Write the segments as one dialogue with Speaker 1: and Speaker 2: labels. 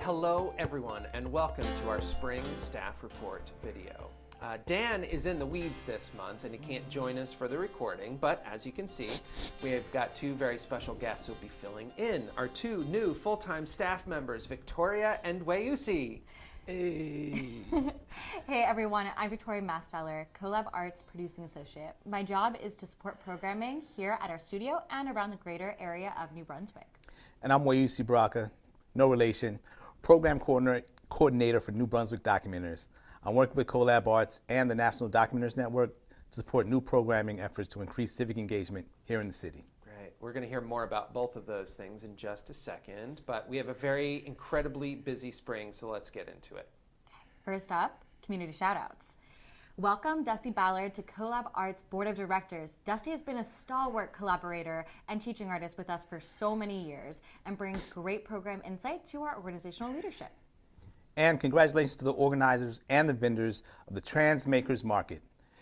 Speaker 1: Hello everyone and welcome to our spring staff report video. Dan is in the weeds this month and he can't join us for the recording, but as you can see, we have got two very special guests who will be filling in. Our two new full-time staff members, Victoria and Wayusi.
Speaker 2: Hey.
Speaker 3: Hey everyone, I'm Victoria Masteller, coLAB Arts Producing Associate. My job is to support programming here at our studio and around the greater area of New Brunswick.
Speaker 2: And I'm Wayusi Baraka, no relation, program coordinator for New Brunswick Documenters. I'm working with coLAB Arts and the National Documenters Network to support new programming efforts to increase civic engagement here in the city.
Speaker 1: Great. We're going to hear more about both of those things in just a second, but we have a very incredibly busy spring, so let's get into it.
Speaker 3: First up, community shoutouts. Welcome Dusty Ballard to coLAB Arts Board of Directors. Dusty has been a stalwart collaborator and teaching artist with us for so many years and brings great program insight to our organizational leadership.
Speaker 2: And congratulations to the organizers and the vendors of the Trans Makers Market.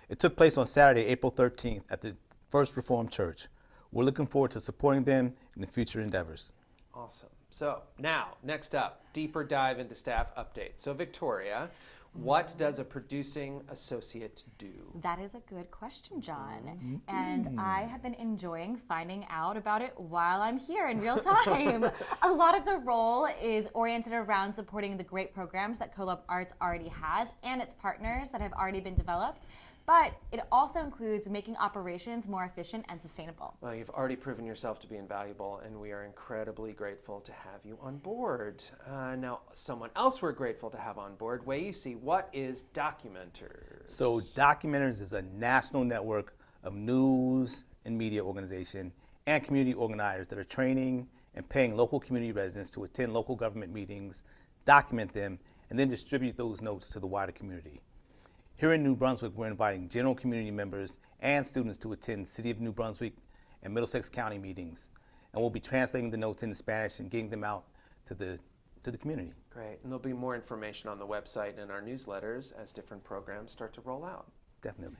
Speaker 2: It took place on Saturday, April 13th at the First Reformed Church. We're looking forward to supporting them in the future endeavors.
Speaker 1: Awesome. So now, next up, deeper dive into staff updates. So Victoria, what does a producing associate do?
Speaker 3: That is a good question, John. And I have been enjoying finding out about it while I'm here in real time. A lot of the role is oriented around supporting the great programs that coLAB Arts already has and its partners that have already been developed. But it also includes making operations more efficient and sustainable.
Speaker 1: Well, you've already proven yourself to be invaluable, and we are incredibly grateful to have you on board. Now, someone else we're grateful to have on board, Wayusi, what is Documenters?
Speaker 2: So Documenters is a national network of news and media organization and community organizers that are training and paying local community residents to attend local government meetings, document them, and then distribute those notes to the wider community. Here in New Brunswick, we're inviting general community members and students to attend City of New Brunswick and Middlesex County meetings. And we'll be translating the notes into Spanish and getting them out to the community.
Speaker 1: Great, and there'll be more information on the website and our newsletters as different programs start to roll out.
Speaker 2: Definitely.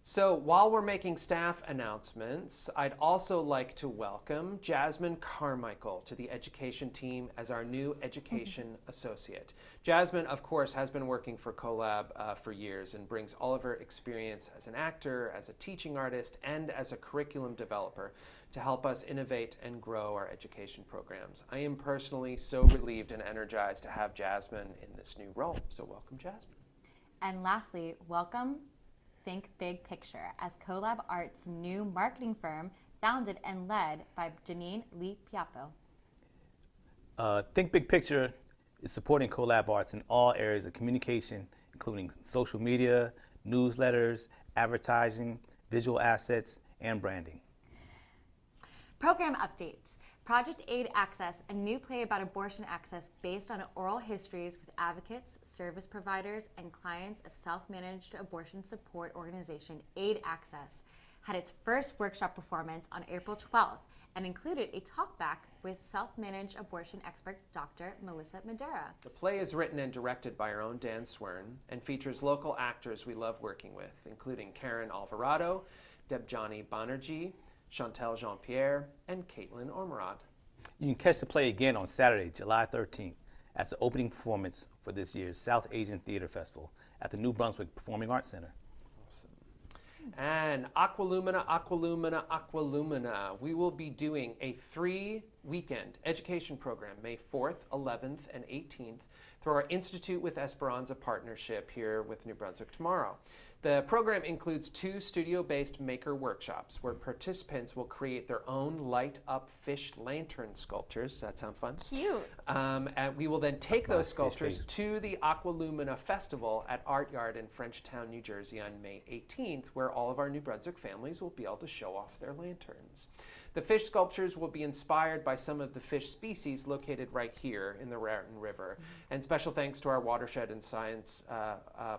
Speaker 1: So while we're making staff announcements, I'd also like to welcome Jasmine Carmichael to the education team as our new education associate. Jasmine, of course, has been working for coLAB for years and brings all of her experience as an actor, as a teaching artist, and as a curriculum developer to help us innovate and grow our education programs. I am personally so relieved and energized to have Jasmine in this new role. So welcome, Jasmine.
Speaker 3: And lastly, welcome Think Big Picture as coLAB Arts' new marketing firm, founded and led by Janine Lee Piapo.
Speaker 2: Think Big Picture is supporting coLAB Arts in all areas of communication, including social media, newsletters, advertising, visual assets, and branding.
Speaker 3: Program updates. Project Aid Access, a new play about abortion access based on oral histories with advocates, service providers, and clients of self-managed abortion support organization Aid Access, had its first workshop performance on April 12th and included a talkback with self-managed abortion expert Dr. Melissa Madera.
Speaker 1: The play is written and directed by our own Dan Swern and features local actors we love working with, including Karen Alvarado, Debjani Banerjee, Chantel Jean-Pierre, and Caitlin Ormerod.
Speaker 2: You can catch the play again on Saturday, July 13th, as the opening performance for this year's South Asian Theater Festival at the New Brunswick Performing Arts Center.
Speaker 1: Awesome. And Aqualumina, Aqualumina, Aqualumina. We will be doing a 3-weekend education program, May 4th, 11th, and 18th, through our Institute with Esperanza partnership here with New Brunswick Tomorrow. The program includes 2 studio-based maker workshops where participants will create their own light-up fish lantern sculptures. Does that sound fun?
Speaker 3: Cute.
Speaker 1: And we will then take those sculptures to the Aqualumina Festival at Art Yard in Frenchtown, New Jersey on May 18th, where all of our New Brunswick families will be able to show off their lanterns. The fish sculptures will be inspired by some of the fish species located right here in the Raritan River. And special thanks to our watershed and science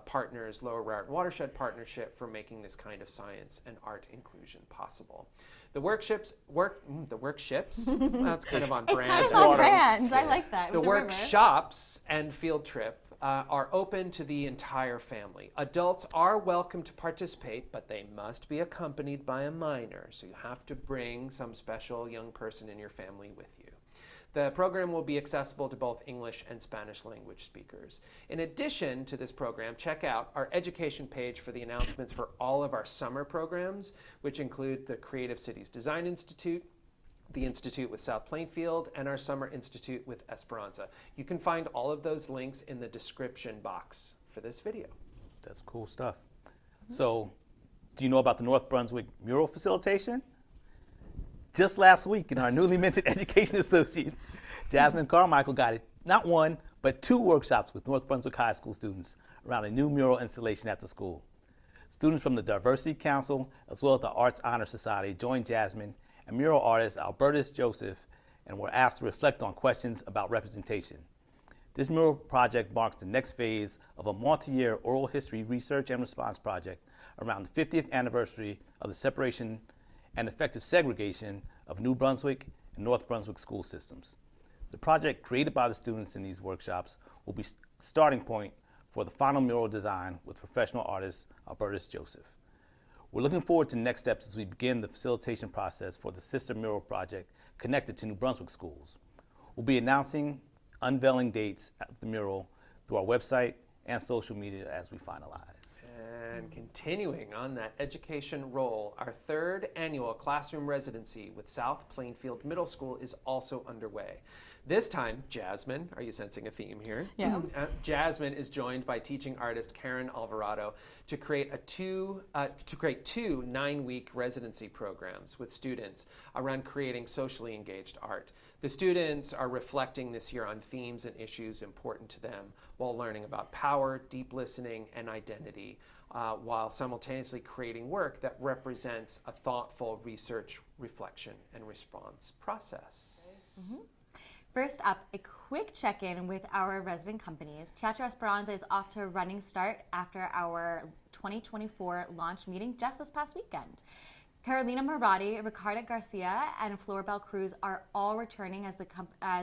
Speaker 1: partners, Lower Raritan Watershed Partnership, for making this kind of science and art inclusion possible. The workshops, that's kind of on brand.
Speaker 3: It's kind of on brand. I like that.
Speaker 1: The workshops and field trip are open to the entire family. Adults are welcome to participate, but they must be accompanied by a minor. So you have to bring some special young person in your family with you. The program will be accessible to both English and Spanish language speakers. In addition to this program, check out our education page for the announcements for all of our summer programs, which include the Creative Cities Design Institute, the Institute with South Plainfield, and our Summer Institute with Esperanza. You can find all of those links in the description box for this video.
Speaker 2: That's cool stuff. So, do you know about the North Brunswick mural facilitation? Just last week, in our newly minted education associate, Jasmine Carmichael got not one, but 2 workshops with North Brunswick High School students around a new mural installation at the school. Students from the Diversity Council, as well as the Arts Honor Society, joined Jasmine and mural artist Albertus Joseph and were asked to reflect on questions about representation. This mural project marks the next phase of a multi-year oral history research and response project around the 50th anniversary of the separation and effective segregation of New Brunswick and North Brunswick school systems. The project created by the students in these workshops will be starting point for the final mural design with professional artist Albertus Joseph. We're looking forward to next steps as we begin the facilitation process for the sister mural project connected to New Brunswick schools. We'll be announcing unveiling dates of the mural through our website and social media as we finalize.
Speaker 1: And continuing on that education roll, our 3rd annual classroom residency with South Plainfield Middle School is also underway. This time, Jasmine, are you sensing a theme here?
Speaker 3: Yeah.
Speaker 1: Jasmine is joined by teaching artist Karen Alvarado to create two 9-week residency programs with students around creating socially engaged art. The students are reflecting this year on themes and issues important to them while learning about power, deep listening, and identity, while simultaneously creating work that represents a thoughtful research, reflection, and response process.
Speaker 3: Mm-hmm. First up, a quick check-in with our resident companies. Teatro Esperanza is off to a running start after our 2024 launch meeting just this past weekend. Carolina Marotti, Ricardo Garcia, and Floribel Cruz are all returning as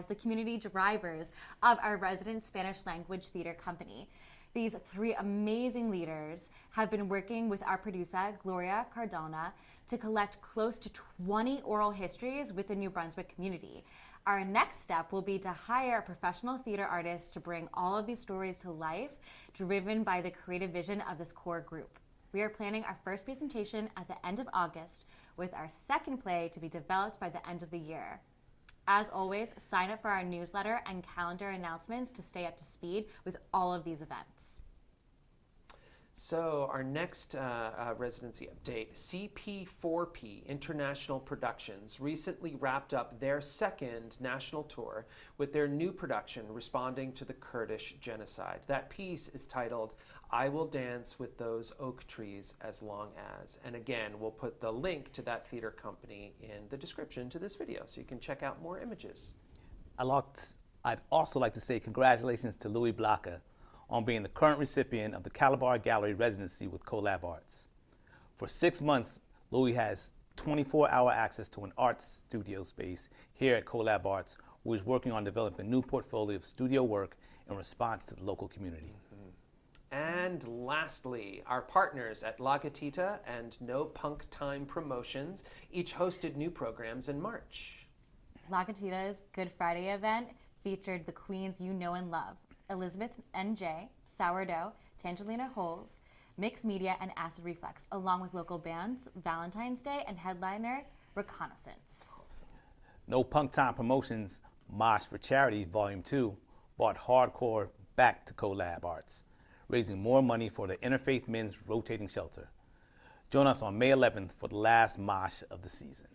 Speaker 3: the community drivers of our resident Spanish language theater company. These 3 amazing leaders have been working with our producer, Gloria Cardona, to collect close to 20 oral histories with the New Brunswick community. Our next step will be to hire a professional theater artist to bring all of these stories to life, driven by the creative vision of this core group. We are planning our first presentation at the end of August, with our second play to be developed by the end of the year. As always, sign up for our newsletter and calendar announcements to stay up to speed with all of these events.
Speaker 1: So our next residency update, CP4P International Productions recently wrapped up their 2nd national tour with their new production responding to the Kurdish genocide. That piece is titled, I Will Dance with Those Oak Trees as Long As. And again, we'll put the link to that theater company in the description to this video so you can check out more images.
Speaker 2: I'd also like to say congratulations to Louis Blaka on being the current recipient of the Calabar Gallery residency with coLAB Arts. For 6 months, Louis has 24-hour access to an art studio space here at coLAB Arts, where he's working on developing a new portfolio of studio work in response to the local community.
Speaker 1: And lastly, our partners at La Gatita and No Punk Time Promotions each hosted new programs in March.
Speaker 3: La Gatita's Good Friday event featured the queens you know and love: Elizabeth N.J., Sourdough, Tangelina Holes, Mixed Media, and Acid Reflex, along with local bands Valentine's Day and headliner Reconnaissance.
Speaker 2: No Punk Time Promotions Mosh for Charity Volume 2 brought hardcore back to coLAB Arts, raising more money for the Interfaith Men's Rotating Shelter. Join us on May 11th for the last mosh of the season.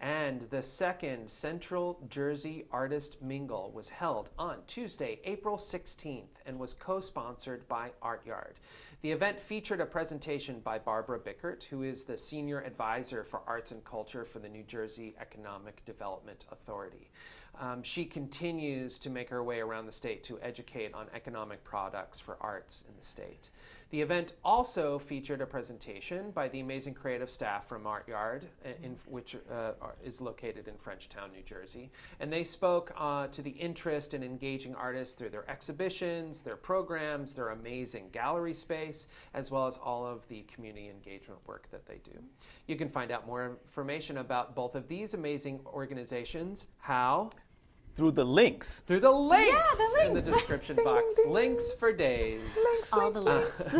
Speaker 1: And the 2nd Central Jersey Artist Mingle was held on Tuesday, April 16th, and was co-sponsored by Art Yard. The event featured a presentation by Barbara Bickert, who is the Senior Advisor for Arts and Culture for the New Jersey Economic Development Authority. She continues to make her way around the state to educate on economic products for arts in the state. The event also featured a presentation by the amazing creative staff from Art Yard, which is located in Frenchtown, New Jersey. And they spoke to the interest in engaging artists through their exhibitions, their programs, their amazing gallery space, as well as all of the community engagement work that they do. You can find out more information about both of these amazing organizations. How?
Speaker 2: Through the links.
Speaker 1: Through the links,
Speaker 3: the
Speaker 1: in the description box. Links for days.
Speaker 3: All the links.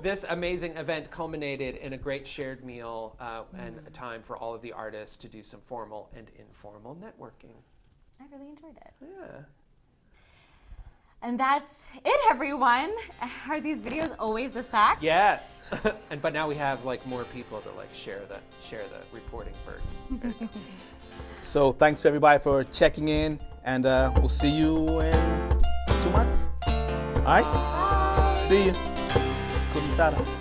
Speaker 1: This amazing event culminated in a great shared meal and a time for all of the artists to do some formal and informal networking.
Speaker 3: I really enjoyed it.
Speaker 1: Yeah.
Speaker 3: And that's it, everyone. Are these videos always this packed?
Speaker 1: Yes. But now we have like more people to like share the reporting burden.
Speaker 2: So thanks to everybody for checking in, and we'll see you in 2 months. All right?
Speaker 3: Bye.
Speaker 2: See you. Good